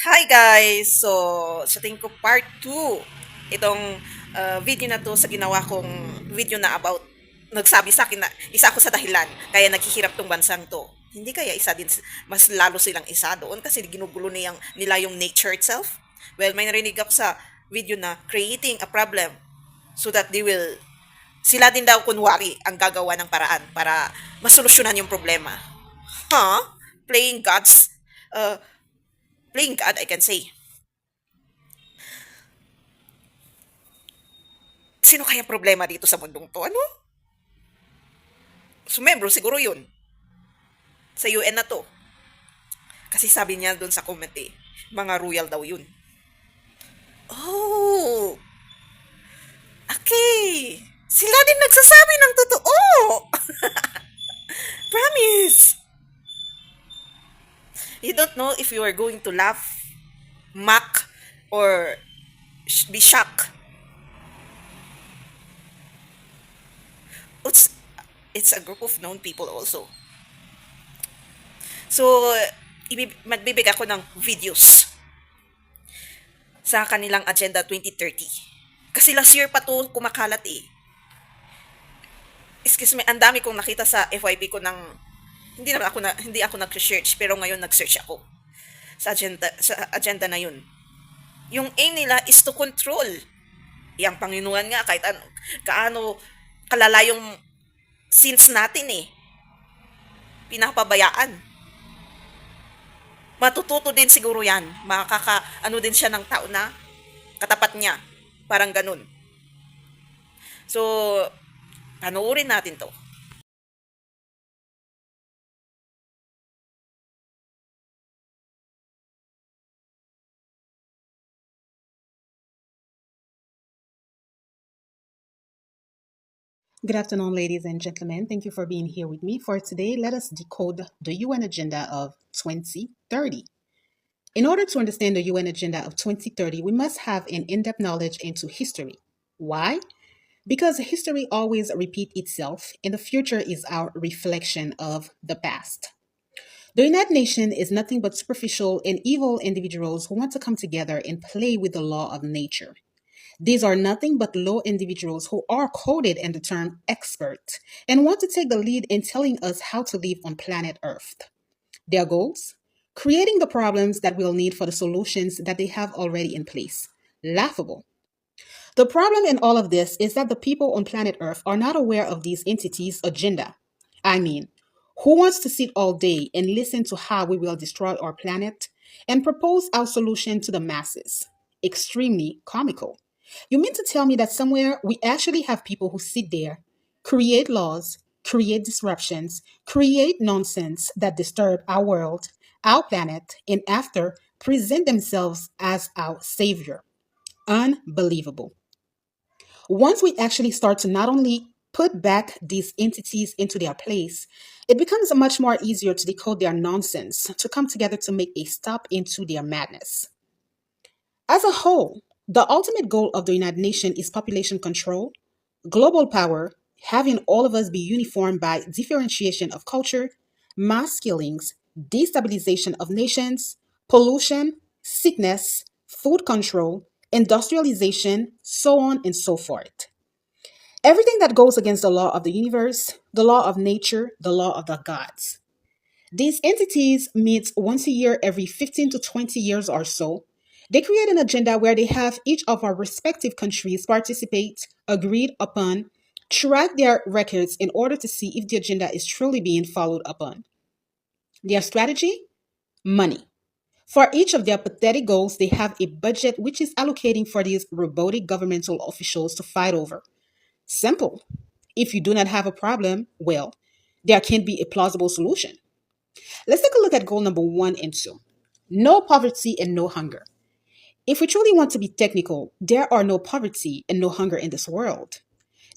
Hi guys! So, sa tingin ko part 2 itong video na to sa ginawa kong video na about nagsabi sa akin na isa ako sa dahilan kaya naghihirap tong bansang to. Hindi kaya isa din, mas lalo silang isa doon kasi ginugulo nila yung nature itself. Well, may narinig ako sa video na creating a problem so that sila din daw kunwari ang gagawa ng paraan para masolusyonan yung problema. Huh? Playing God's uh, playing God, I can say. Sino kaya problema dito sa mundong to? Ano? Sumembro siguro yun. Sa UN na to. Kasi sabi niya doon sa comment eh, mga royal daw yun. Oh, okay. Sila din nagsasabi ng totoo. Promise. You don't know if you are going to laugh, mock, or be shocked. It's, it's a group of known people also. So, magbibig ako ng videos sa kanilang Agenda 2030. Kasi last year pa to kumakalat eh. Excuse me, ang dami kong nakita sa FYP ko ng hindi ako nag-research pero ngayon nag-search ako sa agenda na yun. Yung aim nila is to control. Yang Panginoon nga kahit kaano kalala yung sins natin eh. Pinapabayaan. Matututo din siguro yan. Ano din siya ng tao na katapat niya. Parang ganun. So, panoorin natin to. Good afternoon, ladies and gentlemen. Thank you for being here with me. For today, let us decode the UN Agenda of 2030. In order to understand the UN Agenda of 2030, we must have an in depth knowledge into history. Why? Because history always repeats itself, and the future is our reflection of the past. The United Nations is nothing but superficial and evil individuals who want to come together and play with the law of nature. These are nothing but low individuals who are coded in the term expert and want to take the lead in telling us how to live on planet Earth. Their goals? Creating the problems that we'll need for the solutions that they have already in place. Laughable. The problem in all of this is that the people on planet Earth are not aware of these entities' agenda. I mean, who wants to sit all day and listen to how we will destroy our planet and propose our solution to the masses? Extremely comical. You mean to tell me that somewhere we actually have people who sit there, create laws, create disruptions, create nonsense that disturb our world, our planet, and after present themselves as our savior? Unbelievable. Once we actually start to not only put back these entities into their place, it becomes much more easier to decode their nonsense, to come together to make a stop into their madness. As a whole, the ultimate goal of the United Nations is population control, global power, having all of us be uniform by differentiation of culture, mass killings, destabilization of nations, pollution, sickness, food control, industrialization, so on and so forth. Everything that goes against the law of the universe, the law of nature, the law of the gods. These entities meet once a year every 15 to 20 years or so. They create an agenda where they have each of our respective countries participate, agreed upon, track their records in order to see if the agenda is truly being followed upon. Their strategy? Money. For each of their pathetic goals, they have a budget which is allocating for these robotic governmental officials to fight over. Simple. If you do not have a problem, well, there can be a plausible solution. Let's take a look at goal number 1 and 2. No poverty and no hunger. If we truly want to be technical, there are no poverty and no hunger in this world.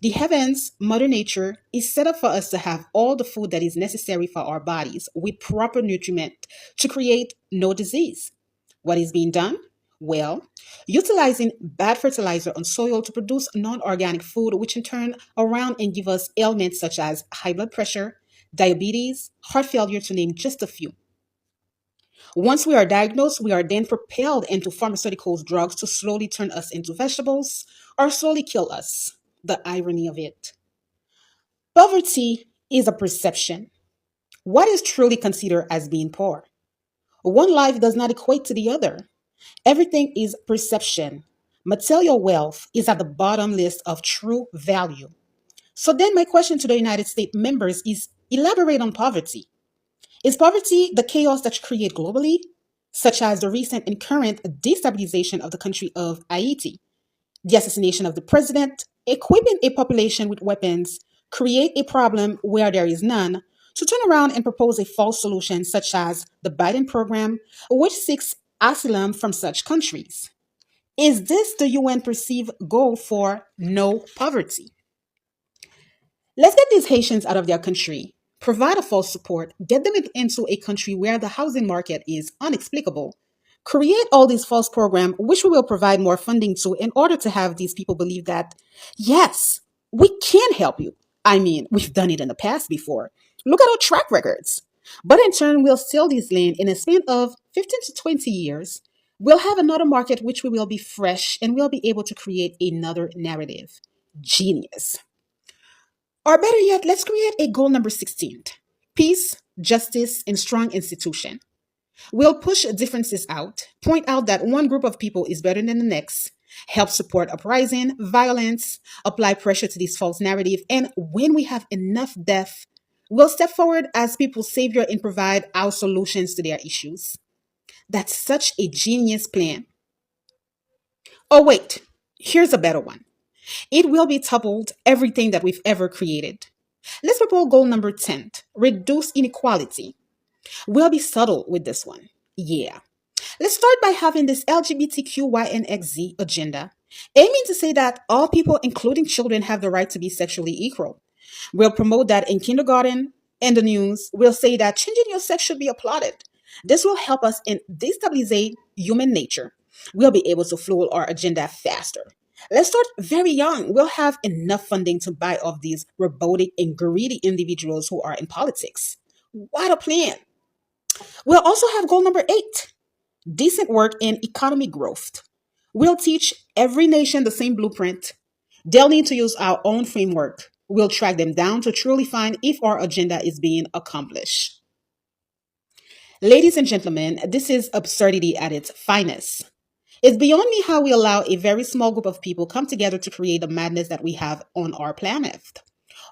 The heavens, Mother Nature, is set up for us to have all the food that is necessary for our bodies with proper nutriment to create no disease. What is being done? Well, utilizing bad fertilizer on soil to produce non organic food, which in turn around and give us ailments such as high blood pressure, diabetes, heart failure, to name just a few. Once we are diagnosed, we are then propelled into pharmaceutical drugs to slowly turn us into vegetables or slowly kill us. The irony of it. Poverty is a perception. What is truly considered as being poor? One life does not equate to the other. Everything is perception. Material wealth is at the bottom list of true value. So then my question to the United States members is elaborate on poverty. Is poverty the chaos that you create globally, such as the recent and current destabilization of the country of Haiti, the assassination of the president, equipping a population with weapons, create a problem where there is none, to turn around and propose a false solution such as the Biden program, which seeks asylum from such countries? Is this the UN perceived goal for no poverty? Let's get these Haitians out of their country, provide a false support, get them into a country where the housing market is inexplicable, create all these false programs, which we will provide more funding to in order to have these people believe that, yes, we can help you. I mean, we've done it in the past before. Look at our track records. But in turn, we'll sell this land in a span of 15 to 20 years. We'll have another market which we will be fresh and we'll be able to create another narrative. Genius. Or better yet, let's create a goal number 16: peace, justice, and strong institution. We'll push differences out, point out that one group of people is better than the next, help support uprising, violence, apply pressure to this false narrative, and when we have enough death, we'll step forward as people's savior and provide our solutions to their issues. That's such a genius plan. Oh, wait, here's a better one. It will be toppled everything that we've ever created. Let's propose goal number 10: reduce inequality. We'll be subtle with this one. Yeah. Let's start by having this LGBTQYNXZ agenda, aiming to say that all people, including children, have the right to be sexually equal. We'll promote that in kindergarten, in the news. We'll say that changing your sex should be applauded. This will help us in destabilize human nature. We'll be able to fuel our agenda faster. Let's start very young. We'll have enough funding to buy off these robotic and greedy individuals who are in politics. What a plan! We'll also have goal number 8: decent work and economy growth. We'll teach every nation the same blueprint. They'll need to use our own framework. We'll track them down to truly find if our agenda is being accomplished. Ladies and gentlemen, this is absurdity at its finest. It's beyond me how we allow a very small group of people come together to create the madness that we have on our planet.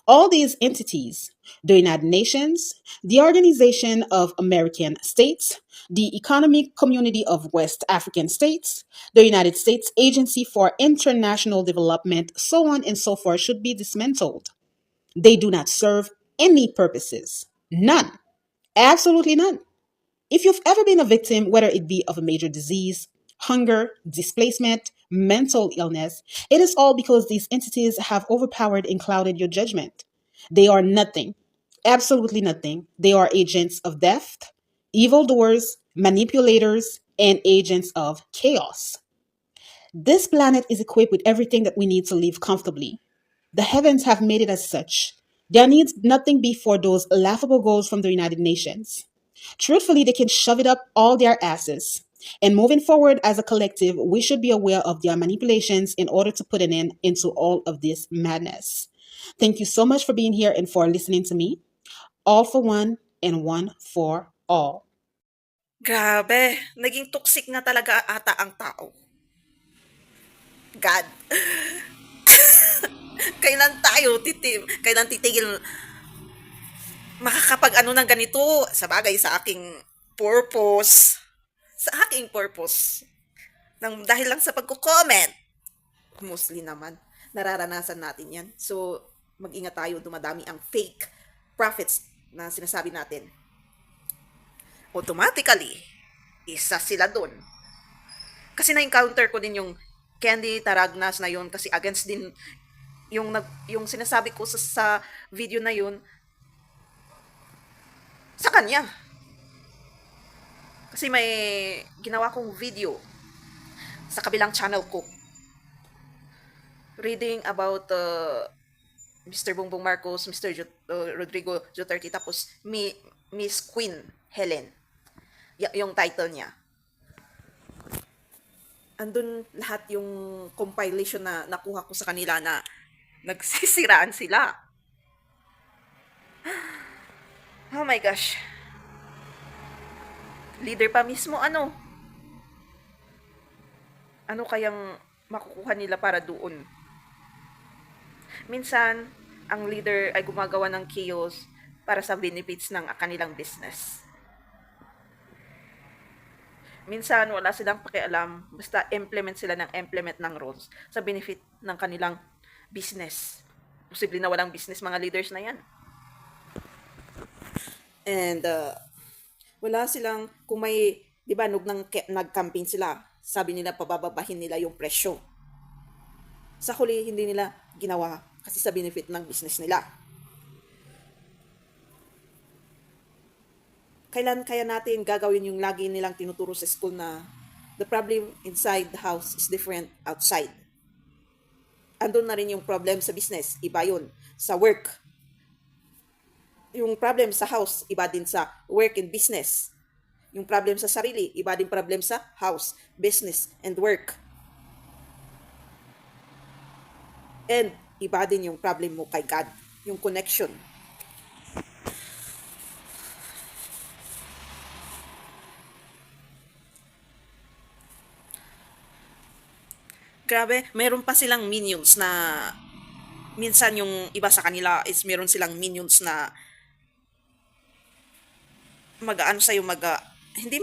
All these entities, the United Nations, the Organization of American States, the Economic Community of West African States, the United States Agency for International Development, so on and so forth, should be dismantled. They do not serve any purposes. None. Absolutely none. If you've ever been a victim, whether it be of a major disease, hunger, displacement, mental illness, it is all because these entities have overpowered and clouded your judgment. They are nothing, absolutely nothing. They are agents of death, evildoers, manipulators, and agents of chaos. This planet is equipped with everything that we need to live comfortably. The heavens have made it as such. There needs nothing before those laughable goals from the United Nations. Truthfully, they can shove it up all their asses. And moving forward as a collective, we should be aware of their manipulations in order to put an end into all of this madness. Thank you so much for being here and for listening to me. All for one and one for all. Grabe, naging toxic na talaga ata ang tao. God, kailan titigil makakapag-ano ng ganito sa bagay sa aking purpose. Sa aking purpose. Dahil lang sa pagko-comment. Mostly naman, nararanasan natin yan. So, mag-ingat tayo, dumadami ang fake prophets na sinasabi natin. Automatically, isa sila dun. Kasi na-encounter ko din yung Candy Taragnas na yun kasi against din yung sinasabi ko sa video na yun sa kanya. Kasi may ginawa kong video sa kabilang channel ko reading about Mr. Bongbong Marcos, Mr. Rodrigo Duterte, tapos Miss Queen Helen. yung title niya. Andun lahat yung compilation na nakuha ko sa kanila na nagsisiraan sila. Oh my gosh. Leader pa mismo, ano kayang makukuha nila para doon? Minsan, ang leader ay gumagawa ng chaos para sa benefits ng kanilang business. Minsan, wala silang pakialam, basta implement sila ng rules sa benefit ng kanilang business. Posible na walang business mga leaders na yan. And wala silang, kung may, di ba, nag-campaign sila, sabi nila pabababahin nila yung presyo. Sa huli, hindi nila ginawa kasi sa benefit ng business nila. Kailan kaya natin gagawin yung lagi nilang tinuturo sa school na the problem inside the house is different outside? Andun na rin yung problem sa business, iba yun. Sa work, yung problem sa house, iba din sa work and business. Yung problem sa sarili, iba din problem sa house, business, and work. And iba din yung problem mo kay God, yung connection. Grabe, meron pa silang minions na minsan yung iba sa kanila is meron silang minions na mag-ano sa'yo, hindi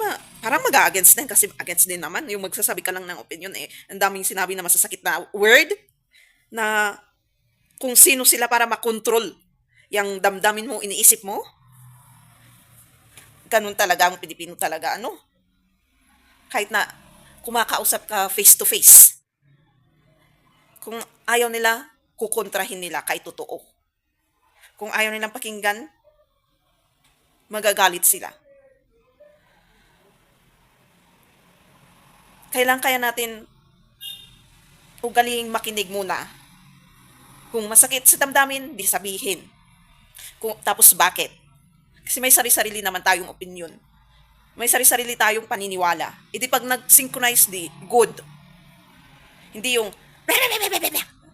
parang mag-against din kasi against din naman yung magsasabi ka lang ng opinion eh. Ang daming sinabi na masasakit na word na kung sino sila para makontrol yung damdamin mo, iniisip mo. Ganun talaga ang Pilipino talaga, kahit na kumakausap ka face to face. Kung ayaw nila, kukontrahin nila kahit totoo. Kung ayaw nilang pakinggan, magagalit sila. Kailan kaya natin ugaling makinig muna? Kung masakit sa damdamin, di sabihin. Tapos bakit? Kasi may sarili-sarili naman tayong opinion. May sarili-sarili tayong paniniwala. E di pag nag-synchronize good. Hindi yung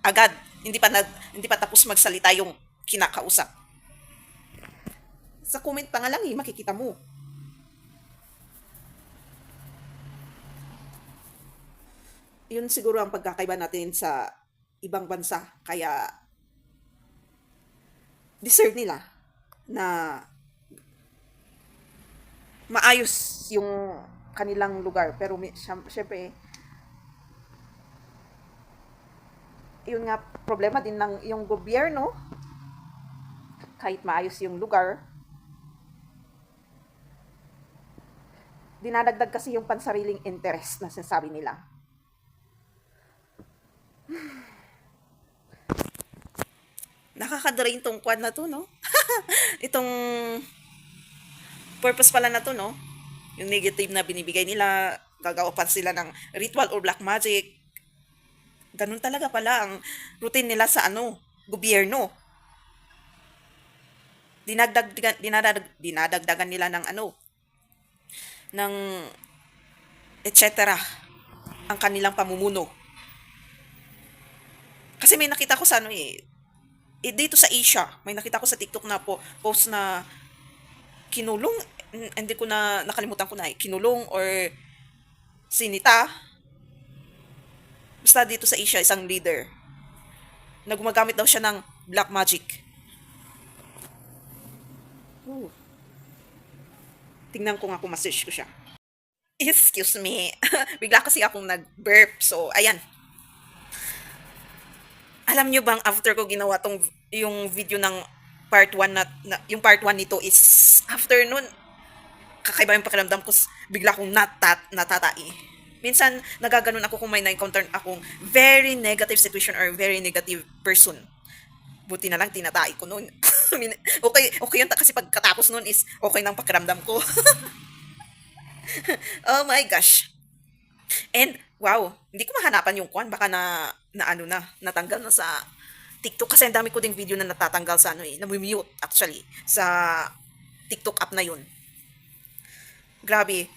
agad, hindi pa tapos magsalita yung kinakausap. Sa comment pa nga lang makikita mo. Yun siguro ang pagkakaiba natin sa ibang bansa. Kaya deserve nila na maayos yung kanilang lugar. Pero syempre, yun nga, problema din ng yung gobyerno. Kahit maayos yung lugar, dinadagdag kasi yung pansariling interest na sinasabi nila. Nakaka-drain tong kwan na to, no? Itong purpose pala na to, no? Yung negative na binibigay nila, gagawa pa sila ng ritual or black magic. Ganun talaga pala ang routine nila sa gobyerno. Dinadagdagan nila ng ng etc. ang kanilang pamumuno. Kasi may nakita ko sa dito sa Asia, may nakita ko sa TikTok na post na kinulong, hindi ko na, nakalimutan ko na kinulong or sinita. Basta dito sa Asia, isang leader na gumagamit daw siya ng black magic. Ooh. Tingnan ko nga kung ma-search ko siya. Excuse me. Bigla kasi akong nag-burp. So, ayan. Alam nyo bang after ko ginawa yung video ng part 1 yung part 1 nito is after nun, kakaiba yung pakiramdam ko, bigla akong natatai. Minsan, nagaganon ako kung may na-encounter akong very negative situation or very negative person. Buti na lang, tinatai ko nun. Okay yun, kasi pagkatapos nun is okay ng pakiramdam ko. Oh my gosh. And, wow, hindi ko mahanapan yung kwan. Baka natanggal na sa TikTok. Kasi ang dami ko ding video na natatanggal sa na-mute actually, sa TikTok app na yun. Grabe.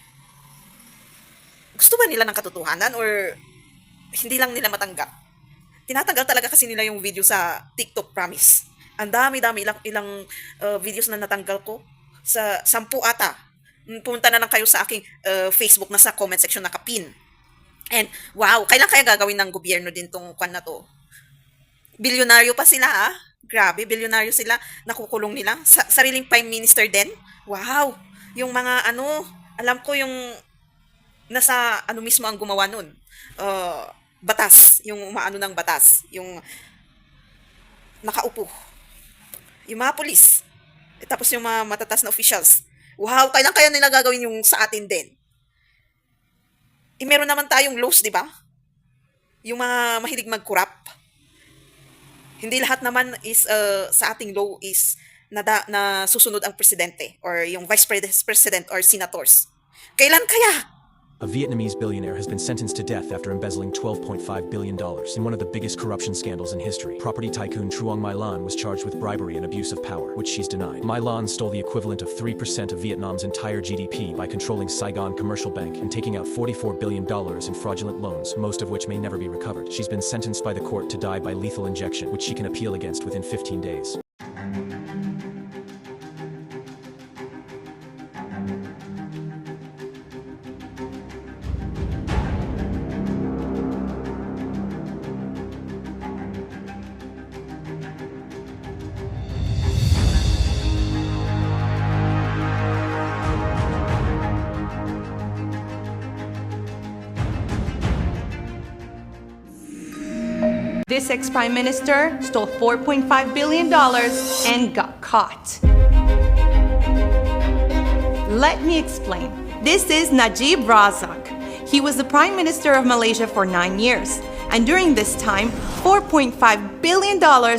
Gusto ba nila ng katotohanan or hindi lang nila matanggap? Tinatanggal talaga kasi nila yung video sa TikTok, promise. Ang dami-dami, ilang videos na natanggal ko. Sa 10 ata. Pumunta na lang kayo sa aking Facebook na sa comment section nakapin. And wow, kailan kaya gagawin ng gobyerno din tong kwan na to? Bilyonaryo pa sila ah. Grabe, bilyonaryo sila. Nakukulong nila. Sariling prime minister din. Wow. Yung mga ano, alam ko yung nasa ano mismo ang gumawa nun. Batas. Yung umaano ng batas. Yung nakaupo. Yung mga polis. Tapos yung mga matatas na officials. Wow, kailan kaya nila gagawin yung sa atin din? Meron naman tayong laws, di ba? Yung mga mahilig mag-corrupt. Hindi lahat naman is sa ating law is na susunod ang presidente or yung vice president or senators. Kailan kaya? A Vietnamese billionaire has been sentenced to death after embezzling $12.5 billion in one of the biggest corruption scandals in history. Property tycoon Truong My Lan was charged with bribery and abuse of power, which she's denied. My Lan stole the equivalent of 3% of Vietnam's entire GDP by controlling Saigon Commercial Bank and taking out $44 billion in fraudulent loans, most of which may never be recovered. She's been sentenced by the court to die by lethal injection, which she can appeal against within 15 days. This ex-prime minister stole $4.5 billion and got caught. Let me explain. This is Najib Razak. He was the prime minister of Malaysia for 9 years. And during this time, $4.5 billion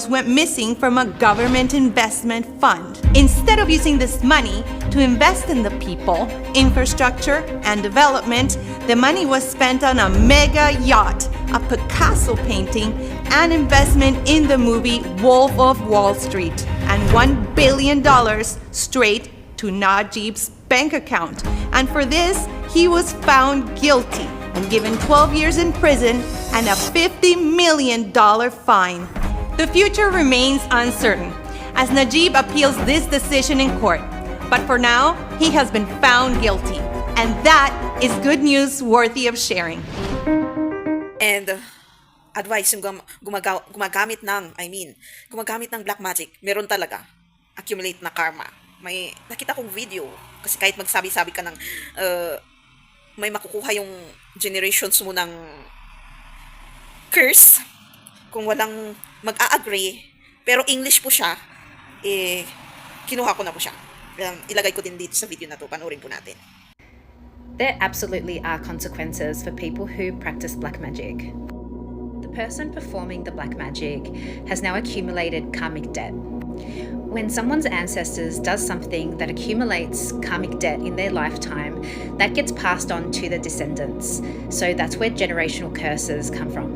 went missing from a government investment fund. Instead of using this money to invest in the people, infrastructure, and development, the money was spent on a mega yacht, a Picasso painting, and investment in the movie Wolf of Wall Street, and $1 billion straight to Najib's bank account. And for this, he was found guilty and given 12 years in prison and a $50 million fine. The future remains uncertain as Najib appeals this decision in court. But for now, he has been found guilty. And that is good news worthy of sharing. And advice yung gumagamit ng black magic, meron talaga accumulate na karma. May nakita kong video kasi kahit magsabi-sabi ka ng may makukuha yung generations mo ng curse kung walang mag-a-agree, pero English po siya, kinuha ko na po siya. Ilagay ko din dito sa video na to, panoorin po natin. There absolutely are consequences for people who practice black magic. The person performing the black magic has now accumulated karmic debt. When someone's ancestors does something that accumulates karmic debt in their lifetime, that gets passed on to the descendants. So that's where generational curses come from.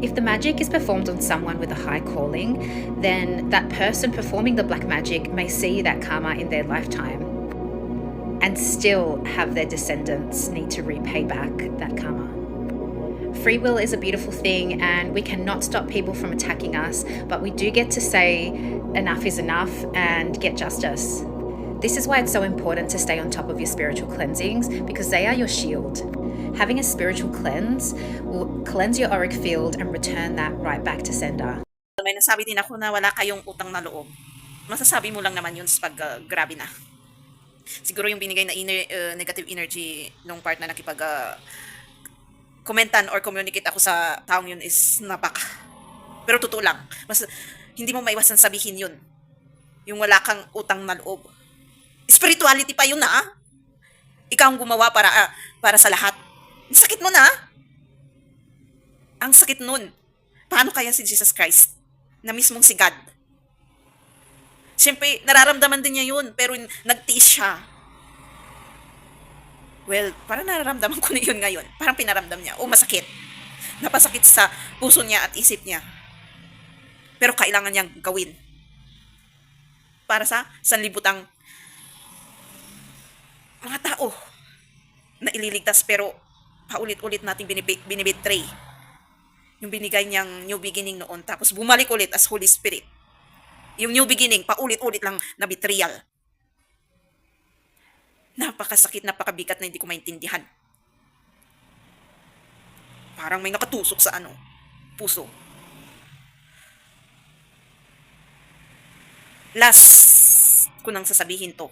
If the magic is performed on someone with a high calling, then that person performing the black magic may see that karma in their lifetime and still have their descendants need to repay back that karma. Free will is a beautiful thing and we cannot stop people from attacking us, but we do get to say enough is enough and get justice. This is why it's so important to stay on top of your spiritual cleansings because they are your shield. Having a spiritual cleanse will cleanse your auric field and return that right back to sender. May nasabi din ako na wala kayong utang na loob. Masasabi mo lang naman yun pag grabe na. Siguro yung binigay na negative energy nung part na nakipag komentan or communicate ako sa taong yun is napaka. Pero totoo lang. Mas, hindi mo maiwasan sabihin yun. Yung wala kang utang na loob. Spirituality pa yun na. Ikaw ang gumawa para sa lahat. Ang sakit nun Ang sakit nun. Paano kaya si Jesus Christ? Na mismong si God. Siyempre, nararamdaman din niya yun. Pero nagtiis siya. Well, parang nararamdaman ko na yun ngayon. Parang pinaramdam niya. O masakit. Napasakit sa puso niya at isip niya. Pero kailangan niyang gawin. Para sa sanlibutang mga tao. na ililigtas, pero paulit-ulit nating binibetray yung binigay niyang new beginning noon, tapos bumalik ulit as Holy Spirit. Yung new beginning, paulit-ulit lang na betrayal. Napakasakit, napakabigat na hindi ko maintindihan. Parang may nakatusok sa puso. Last ko nang sasabihin to.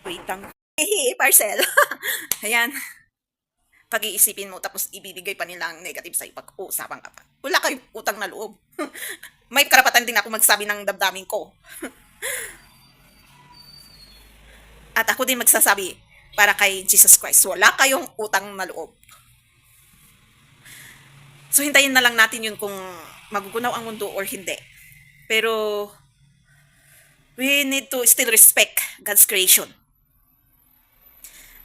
Wait lang. Parcel. Ayan. Pag-iisipin mo, tapos ibibigay pa nila ang negative sa'yo pag-uusapan ka pa. Wala kayong utang na loob. May karapatan din ako magsabi ng damdamin ko. At ako din magsasabi para kay Jesus Christ. Wala kayong utang na loob. So, hintayin na lang natin yun kung magugunaw ang mundo or hindi. Pero, we need to still respect God's creation.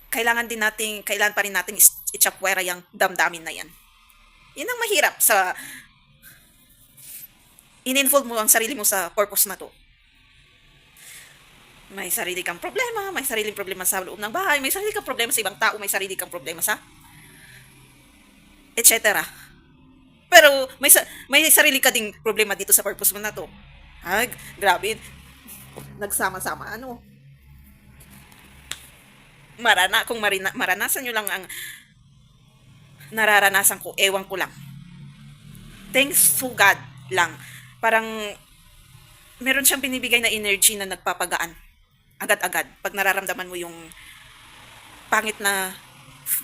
Kailangan pa rin natin ichapwera yung damdamin na yan. Yan ang mahirap sa in-involve mo ang sarili mo sa purpose na to. May sarili kang problema, may sariling problema sa loob ng bahay, may sarili kang problema sa ibang tao, may sarili kang problema sa etc. Pero may sarili ka ding problema dito sa purpose mo na to. Ay, grabe. Nagsama-sama kung maranasan nyo lang ang nararanasan ko, ewan ko lang. Thanks to God lang. Parang meron siyang binibigay na energy na nagpapagaan agad-agad pag nararamdaman mo yung pangit na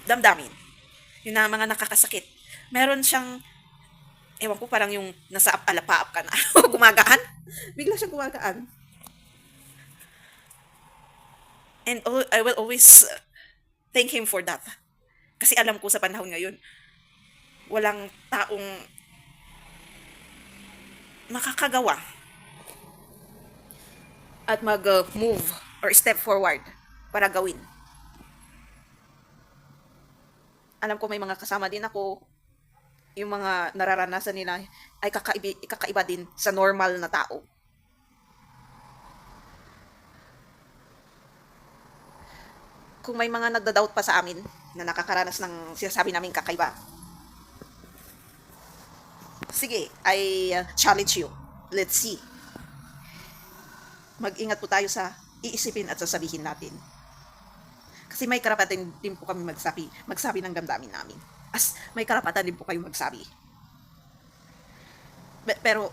damdamin, yung na mga nakakasakit. Meron siyang, ewan ko, parang yung nasa alapaap ka na gumagaan, bigla siyang gumagaan. And I will always thank Him for that. Kasi alam ko sa panahon ngayon, walang taong makakagawa at mag-move or step forward para gawin. Alam ko may mga kasama din ako, yung mga nararanasan nila ay kakaiba din sa normal na tao. Kung may mga nagda-doubt pa sa amin na nakakaranas ng sinasabi namin kakaiba, sige, I challenge you. Let's see. Mag-ingat po tayo sa iisipin at sasabihin natin. Kasi may karapatan din po kami magsabi ng damdamin namin. As may karapatan din po kayo magsabi. Pero,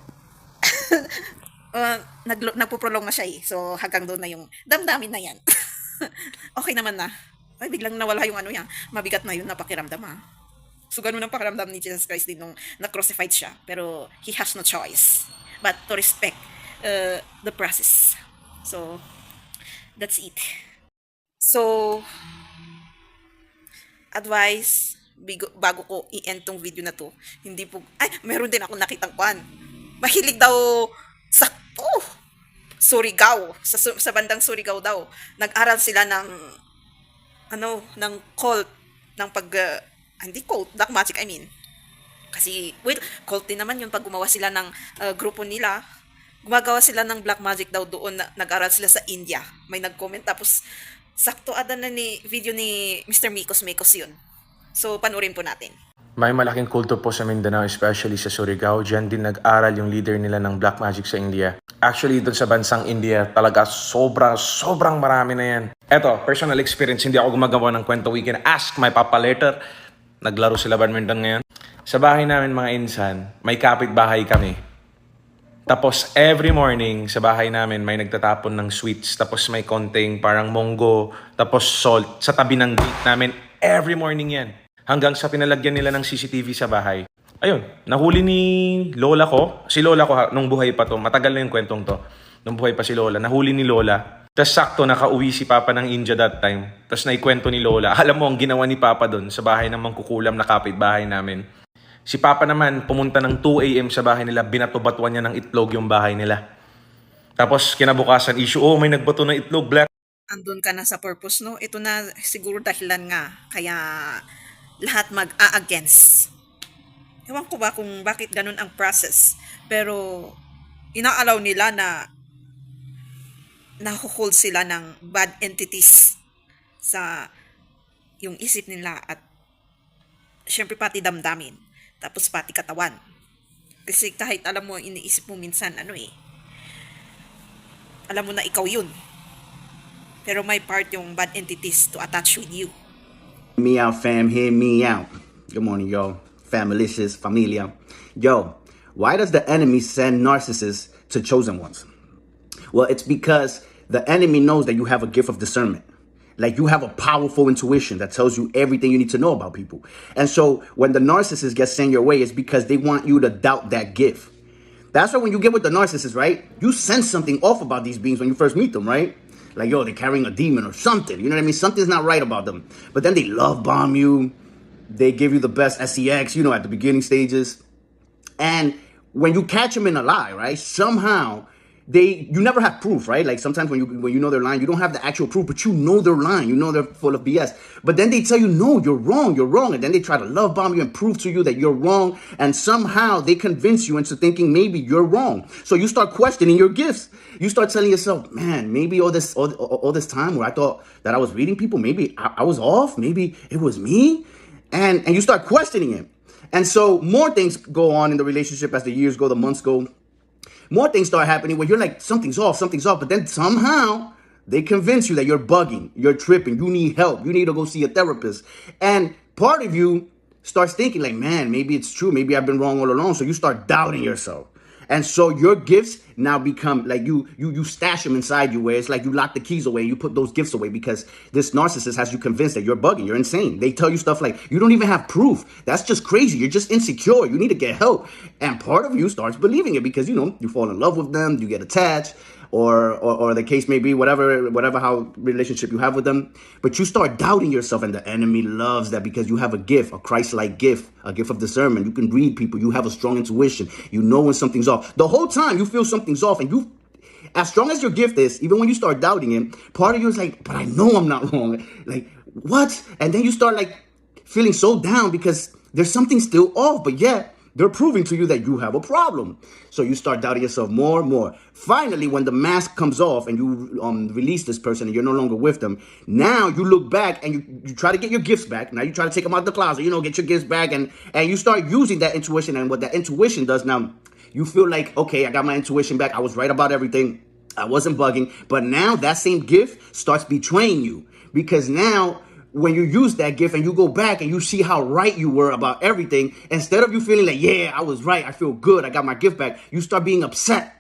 nagpuprolong na siya eh. So, hanggang doon na yung damdamin na yan. Okay naman na. Ay, biglang nawala yung yan. Mabigat na yun na pakiramdam ha. So, ganun ang pakiramdam ni Jesus Christ din nung na-crucified siya. Pero, He has no choice but to respect the process. So, that's it. So, advice, bago ko i-end tong video na to, hindi po, meron din ako nakitang kwan. Mahilig daw sa, Surigao, sa bandang Surigao daw. Nag-aral sila ng, ng cult, ng hindi cult, black magic, I mean. Kasi, cult din naman yung pag gumawa sila ng grupo nila. Gumagawa sila ng black magic daw doon, nag-aral sila sa India. May nag-comment, tapos, sakto adan na video ni Mr. Mikos yun. So, panoorin po natin. May malaking kulto po sa Mindanao, especially sa Surigao. Diyan din nag-aral yung leader nila ng black magic sa India. Actually, doon sa bansang India, talaga sobrang marami na yan. Eto, personal experience, hindi ako gumagawa ng kwento weekend. Ask my papa later. Naglaro sila badminton ngayon. Sa bahay namin mga insan, may kapitbahay kami. Tapos every morning sa bahay namin may nagtatapon ng sweets, tapos may konting parang monggo, tapos salt sa tabi ng gate namin. Every morning yan. Hanggang sa pinalagyan nila ng CCTV sa bahay. Ayun, nahuli ni lola ko. Si lola ko nung buhay pa to. Matagal na yung kwentong to. Nung buhay pa si lola. Nahuli ni lola. Tapos sakto nakauwi si papa ng India that time. Tapos naikwento ni lola. Alam mo ang ginawa ni papa doon sa bahay ng mangkukulam na kapitbahay namin. Si papa naman pumunta ng 2 a.m. sa bahay nila. Binato-batuan niya ng itlog yung bahay nila. Tapos kinabukasan issue, may nagbato ng itlog, black. Andun ka na sa purpose, no? Ito na siguro dahilan nga. Kaya lahat mag-a-against. Ewan ko ba kung bakit ganun ang process. Pero inaalaw nila na nahuhold sila ng bad entities sa yung isip nila at syempre pati damdamin, tapos pati katawan. Kasi kahit alam mo, iniisip mo minsan, alam mo na ikaw yun. Pero may part yung bad entities to attach with you. Me out, fam. Hear me out. Good morning, yo. Familicious, familia. Yo, why does the enemy send narcissists to chosen ones? Well, it's because the enemy knows that you have a gift of discernment. Like you have a powerful intuition that tells you everything you need to know about people. And so when the narcissist gets sent your way, it's because they want you to doubt that gift. That's why when you get with the narcissist, right? You sense something off about these beings when you first meet them, right? Like, yo, they're carrying a demon or something. You know what I mean? Something's not right about them. But then they love bomb you. They give you the best sex, at the beginning stages. And when you catch them in a lie, right? Somehow you never have proof, right? Like sometimes when you know they're lying, you don't have the actual proof, but you know they're lying. You know they're full of BS. But then they tell you, no, you're wrong. And then they try to love bomb you and prove to you that you're wrong. And somehow they convince you into thinking maybe you're wrong. So you start questioning your gifts. You start telling yourself, man, maybe all this time where I thought that I was reading people, maybe I was off. Maybe it was me. And you start questioning it. And so more things go on in the relationship as the years go, the months go. More things start happening where you're like, something's off. But then somehow they convince you that you're bugging, you're tripping, you need help, you need to go see a therapist. And part of you starts thinking like, man, maybe it's true. Maybe I've been wrong all along. So you start doubting yourself. And so your gifts now become like you stash them inside you, where it's like you lock the keys away and you put those gifts away because this narcissist has you convinced that you're bugging, you're insane. They tell you stuff like, you don't even have proof. That's just crazy. You're just insecure. You need to get help. And part of you starts believing it because, you fall in love with them, you get attached, or the case may be, whatever how relationship you have with them. But you start doubting yourself, and the enemy loves that because you have a gift, a Christ-like gift, a gift of discernment. You can read people. You have a strong intuition. You know when something's off. The whole time you feel something's off, and as strong as your gift is, even when you start doubting it, part of you is like, but I know I'm not wrong. Like, what? And then you start like feeling so down because there's something still off, but yet they're proving to you that you have a problem. So you start doubting yourself more and more. Finally, when the mask comes off and you release this person and you're no longer with them, now you look back and you try to get your gifts back. Now you try to take them out of the closet, get your gifts back, and you start using that intuition. And what that intuition does now, you feel like, okay, I got my intuition back. I was right about everything. I wasn't bugging. But now that same gift starts betraying you because now when you use that gift and you go back and you see how right you were about everything, instead of you feeling like, yeah, I was right, I feel good, I got my gift back, you start being upset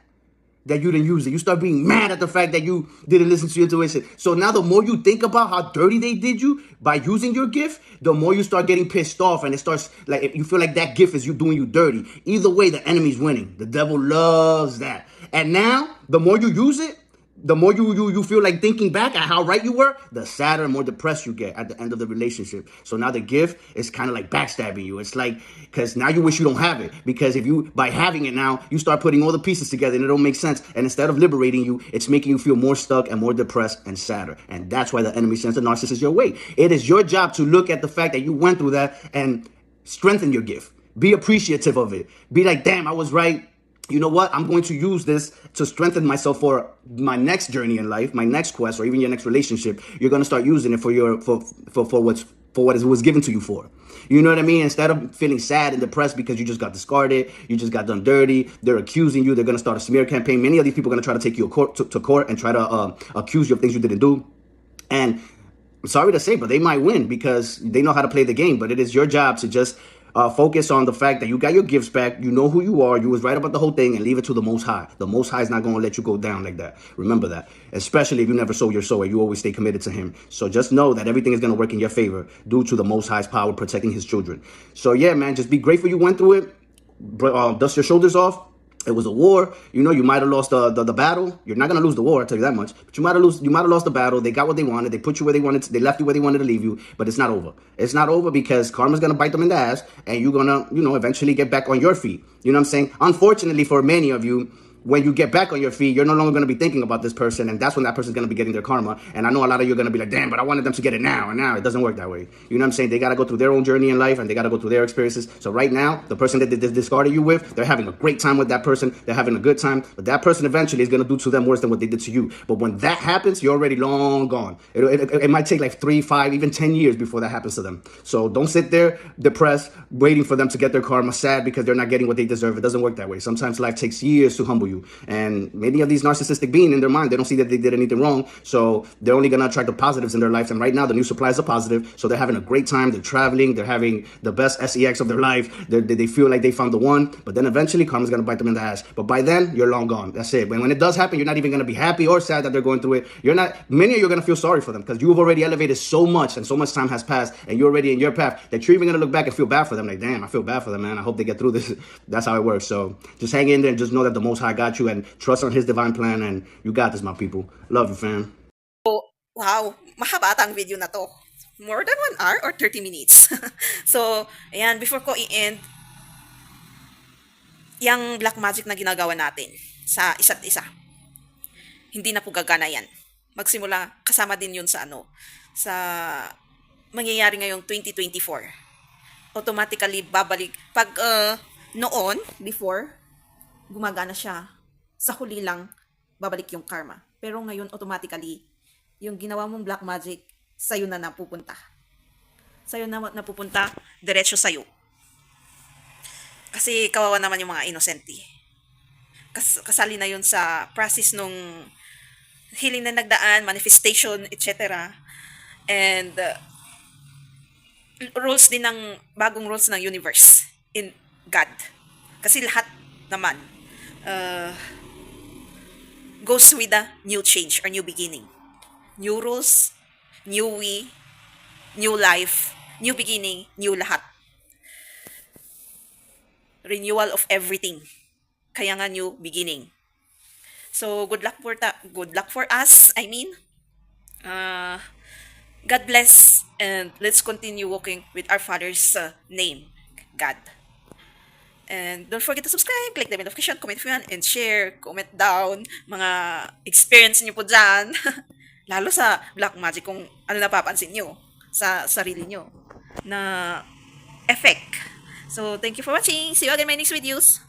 that you didn't use it. You start being mad at the fact that you didn't listen to your intuition. So now the more you think about how dirty they did you by using your gift, the more you start getting pissed off, and it starts like you feel like that gift is you doing you dirty. Either way, the enemy's winning. The devil loves that. And now the more you use it, the more you feel like thinking back at how right you were, the sadder and more depressed you get at the end of the relationship. So now the gift is kind of like backstabbing you. It's like, because now you wish you don't have it. Because if you, by having it now, you start putting all the pieces together and it don't make sense. And instead of liberating you, it's making you feel more stuck and more depressed and sadder. And that's why the enemy sends the narcissist your way. It is your job to look at the fact that you went through that and strengthen your gift. Be appreciative of it. Be like, damn, I was right. You know what? I'm going to use this to strengthen myself for my next journey in life, my next quest, or even your next relationship. You're going to start using it for what it was given to you for. You know what I mean? Instead of feeling sad and depressed because you just got discarded, you just got done dirty, they're accusing you, they're going to start a smear campaign. Many of these people are going to try to take you to court and try to accuse you of things you didn't do. And I'm sorry to say, but they might win because they know how to play the game. But it is your job to just focus on the fact that you got your gifts back. You know who you are. You was right about the whole thing, and leave it to the Most High. The Most High is not going to let you go down like that. Remember that. Especially if you never sold your soul and you always stay committed to Him. So just know that everything is going to work in your favor due to the Most High's power protecting His children. So yeah, man, just be grateful you went through it. Dust your shoulders off. It was a war. You might have lost the battle. You're not gonna lose the war, I'll tell you that much. But you might have lost the battle. They got what they wanted. They put you where they wanted. They left you where they wanted to leave you. But it's not over. It's not over because karma's gonna bite them in the ass, and you're gonna, eventually get back on your feet. You know what I'm saying? Unfortunately for many of you, when you get back on your feet, you're no longer going to be thinking about this person, and that's when that person's going to be getting their karma. And I know a lot of you are going to be like, damn, but I wanted them to get it now, and now it doesn't work that way. You know what I'm saying? They got to go through their own journey in life, and they got to go through their experiences. So right now, the person that they discarded you with, they're having a great time with that person. They're having a good time, but that person eventually is going to do to them worse than what they did to you. But when that happens, you're already long gone. It might take like 3, 5, even 10 years before that happens to them. So don't sit there depressed, waiting for them to get their karma, sad because they're not getting what they deserve. It doesn't work that way. Sometimes life takes years to humble you. And many of these narcissistic beings in their mind, they don't see that they did anything wrong. So they're only going to attract the positives in their life. And right now, the new supplies are positive. So they're having a great time. They're traveling. They're having the best sex of their life. They feel like they found the one. But then eventually, karma's going to bite them in the ass. But by then, you're long gone. That's it. When it does happen, you're not even going to be happy or sad that they're going through it. Many of you are going to feel sorry for them because you've already elevated so much and so much time has passed and you're already in your path that you're even going to look back and feel bad for them. Like, damn, I feel bad for them, man. I hope they get through this. That's how it works. So just hang in there and just know that the Most High got you and trust on His divine plan, and you got this, my people. Love you, fam. Wow, mahaba ata ang video na to. More than 1 hour or 30 minutes. So, ayan, before ko i-end, yung black magic na ginagawa natin sa isa't isa, hindi na po gagana yan. Magsimula, kasama din yun sa sa mangyayari ngayong 2024. Automatically, babalik. Pag noon, before, gumagana siya, sa huli lang, babalik yung karma. Pero ngayon, automatically, yung ginawa mong black magic, sa'yo na napupunta. Sa'yo na napupunta, diretso sa'yo. Kasi kawawa naman yung mga innocente. Kasali na yun sa process nung healing na nagdaan, manifestation, etc. And rules din ng, bagong rules ng universe in God. Kasi lahat naman goes with a new change or new beginning. New rules, new we, new life, new beginning, new lahat. Renewal of everything. Kaya nga new beginning. So good luck for us. I mean, God bless, and let's continue walking with our Father's name, God. And don't forget to subscribe, click the notification, comment if you want, and share, comment down, mga experience niyo po dyan. Lalo sa black magic, kung ano napapansin niyo sa sarili niyo na effect. So, thank you for watching. See you again in my next videos.